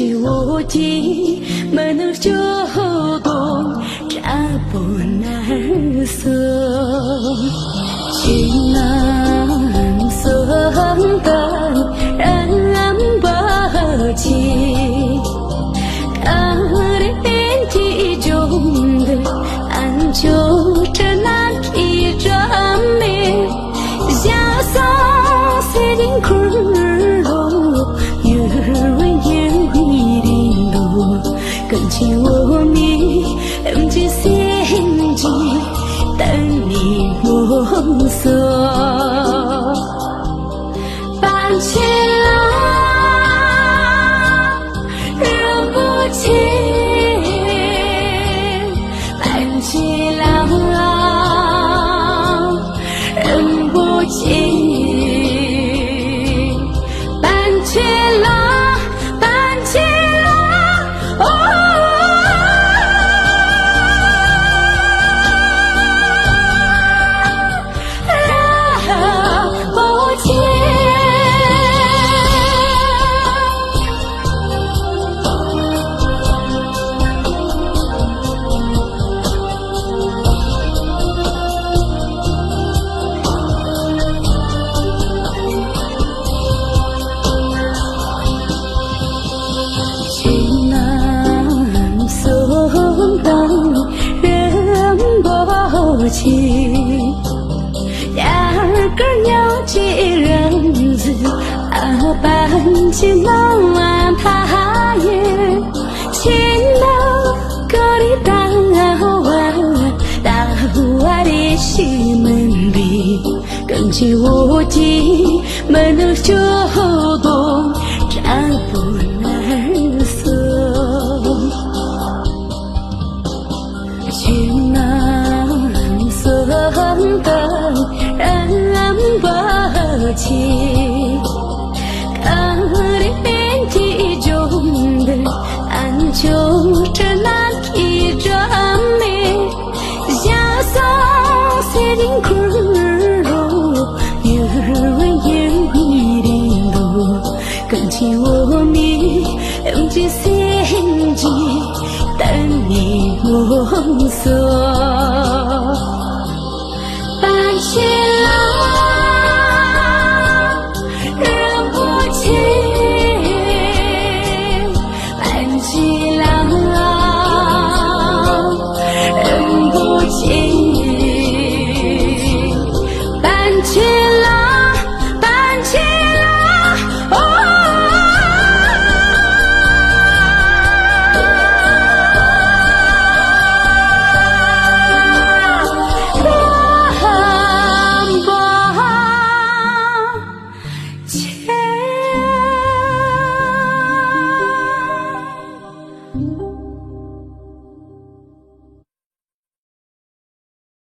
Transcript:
起我的门儿就动，扎不难舍。情难舍的人不起，看人体中的安就这难以证明，下丧谁人苦路，有人有一路，更请我你这心机等你摸索，半千人不清，半千人不清，半千半千情难送等人不起，二个鸟几人子半斤难他也，情难个里大的西门里，跟起我的门儿就动，扎不难舍。情难舍的人不起，看人体中的安就这难以证明，下丧谁人苦路，有人有一路，更请我你这心机等你摸索。